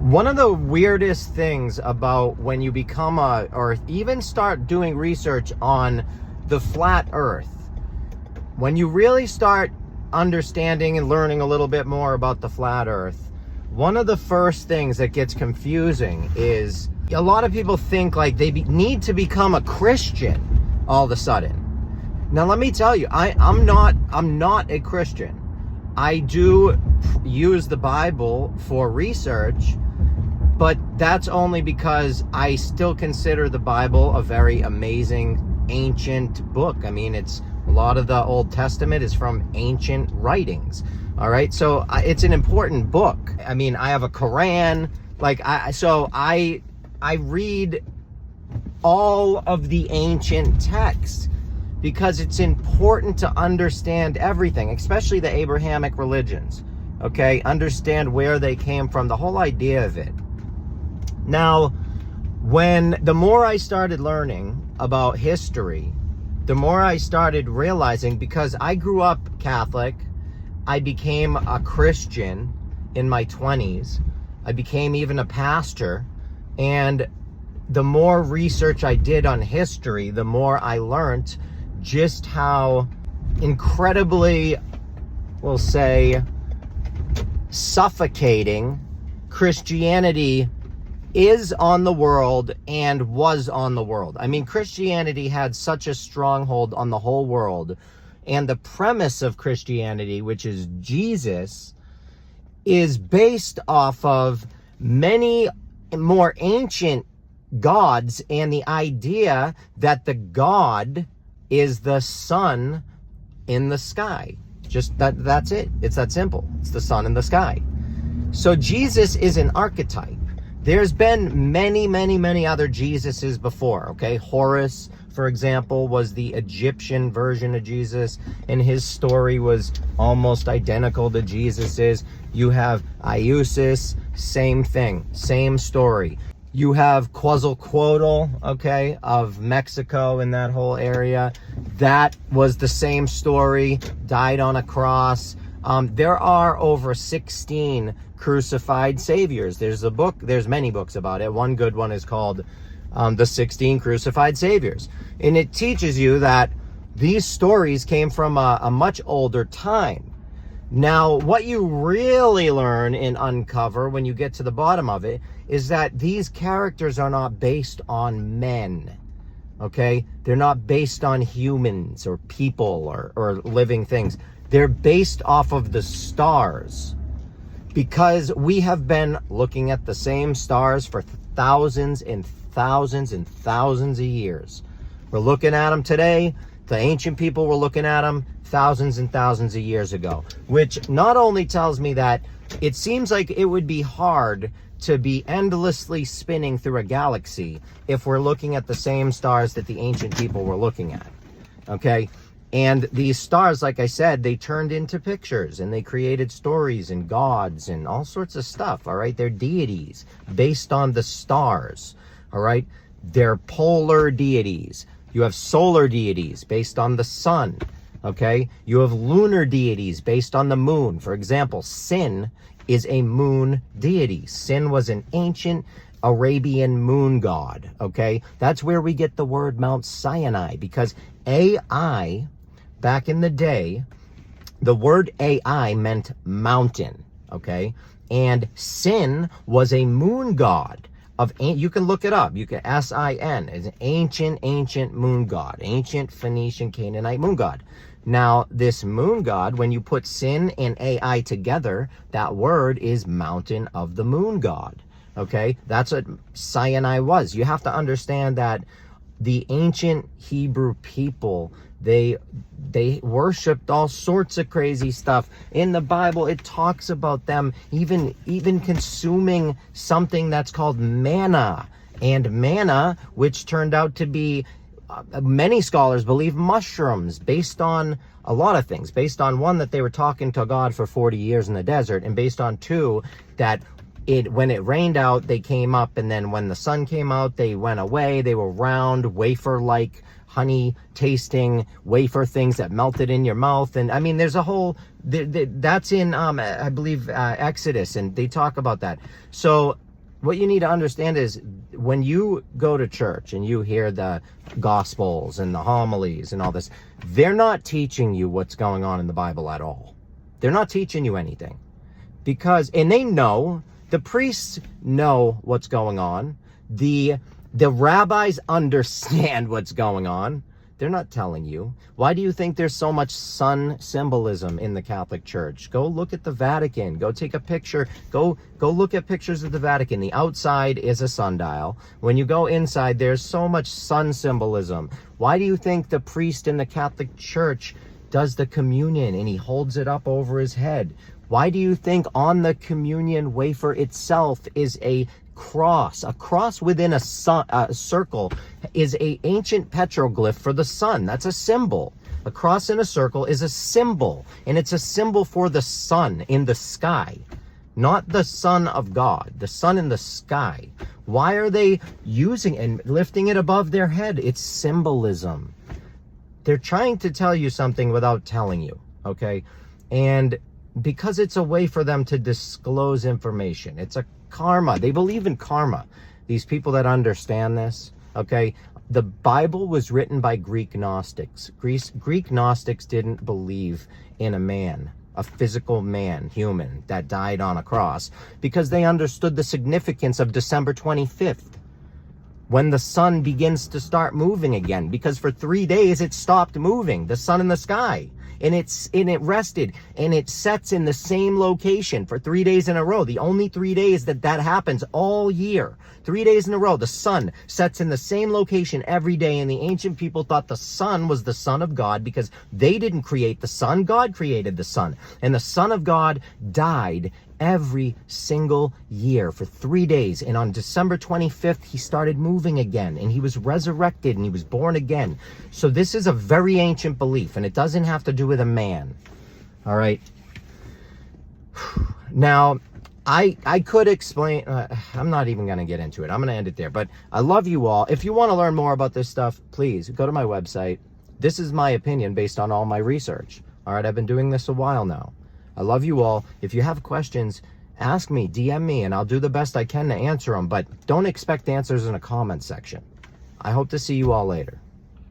One of the weirdest things about when you become or even start doing research on the flat earth, when you really start understanding and learning a little bit more about the flat earth, one of the first things that gets confusing is a lot of people think like they need to become a Christian all of a sudden. Now, let me tell you, I'm not a Christian. I do use the Bible for research, but that's only because I still consider the Bible a very amazing ancient book. I mean, it's a lot of the Old Testament is from ancient writings. All right, so it's an important book. I mean, I have a Quran. Like, I read all of the ancient texts because it's important to understand everything, especially the Abrahamic religions. Okay, understand where they came from, the whole idea of it. Now, the more I started learning about history, the more I started realizing, because I grew up Catholic, I became a Christian in my 20s, I became even a pastor, and the more research I did on history, the more I learned just how incredibly, we'll say, suffocating Christianity is on the world and was on the world. I mean, Christianity had such a stronghold on the whole world, and the premise of Christianity, which is Jesus, is based off of many more ancient gods and the idea that the God is the sun in the sky. Just that's it. It's that simple. It's the sun in the sky. So Jesus is an archetype. There's been many, many, many other Jesuses before, okay? Horus, for example, was the Egyptian version of Jesus, and his story was almost identical to Jesus's. You have Iusis, same thing, same story. You have Quetzalcoatl, okay, of Mexico and that whole area. That was the same story, died on a cross. There are over 16 crucified saviors. There's many books about it. One good one is called The 16 Crucified Saviors. And it teaches you that these stories came from a much older time. Now, what you really learn and uncover when you get to the bottom of it is that these characters are not based on men, okay? They're not based on humans or people or living things. They're based off of the stars, because we have been looking at the same stars for thousands and thousands and thousands of years. We're looking at them today. The ancient people were looking at them thousands and thousands of years ago, which not only tells me that it seems like it would be hard to be endlessly spinning through a galaxy if we're looking at the same stars that the ancient people were looking at, okay? And these stars, like I said, they turned into pictures and they created stories and gods and all sorts of stuff, all right? They're deities based on the stars, all right? They're polar deities. You have solar deities based on the sun, okay? You have lunar deities based on the moon. For example, Sin is a moon deity. Sin was an ancient Arabian moon god, okay? That's where we get the word Mount Sinai, because AI, back in the day, the word AI meant mountain, okay? And Sin was a moon god. You can look it up. You can S-I-N is an ancient moon god, ancient Phoenician Canaanite moon god. Now, this moon god, when you put Sin and AI together, that word is mountain of the moon god. Okay, that's what Sinai was. You have to understand that the ancient Hebrew people, they worshipped all sorts of crazy stuff. In the Bible, it talks about them even consuming something that's called manna. And manna, which turned out to be, many scholars believe, mushrooms, based on a lot of things. Based on one, that they were talking to God for 40 years in the desert, and based on two, that when it rained out, they came up, and then when the sun came out, they went away. They were round, wafer-like, honey tasting wafer things that melted in your mouth. And I mean, there's a whole, that's in I believe Exodus, and they talk about that. So what you need to understand is when you go to church and you hear the gospels and the homilies and all this, they're not teaching you what's going on in the Bible at all. They're not teaching you anything. Because, and they know, the priests know what's going on. The rabbis understand what's going on. They're not telling you. Why do you think there's so much sun symbolism in the Catholic Church? Go look at the Vatican. Go take a picture. Go look at pictures of the Vatican. The outside is a sundial. When you go inside, there's so much sun symbolism. Why do you think the priest in the Catholic Church does the communion and he holds it up over his head? Why do you think on the communion wafer itself is a cross? A cross within a circle is a ancient petroglyph for the sun. That's a symbol. A cross in a circle is a symbol, and it's a symbol for the sun in the sky, not the Son of God, the sun in the sky. Why are they using and lifting it above their head? It's symbolism. They're trying to tell you something without telling you, okay? And because it's a way for them to disclose information. It's a karma. They believe in karma. These people that understand this, okay? The Bible was written by Greek Gnostics. Greek Gnostics didn't believe in a man, a physical man, human, that died on a cross, because they understood the significance of December 25th, when the sun begins to start moving again, because for 3 days it stopped moving, the sun in the sky. And it rested, and it sets in the same location for 3 days in a row. The only 3 days that happens all year. 3 days in a row, the sun sets in the same location every day, and the ancient people thought the sun was the Son of God because they didn't create the sun, God created the sun. And the Son of God died every single year for 3 days. And on December 25th, he started moving again, and he was resurrected, and he was born again. So this is a very ancient belief, and it doesn't have to do with a man. All right. Now, I could explain, I'm not even going to get into it. I'm going to end it there. But I love you all. If you want to learn more about this stuff, please go to my website. This is my opinion based on all my research. All right. I've been doing this a while now. I love you all. If you have questions, ask me, DM me, and I'll do the best I can to answer them. But don't expect answers in a comment section. I hope to see you all later.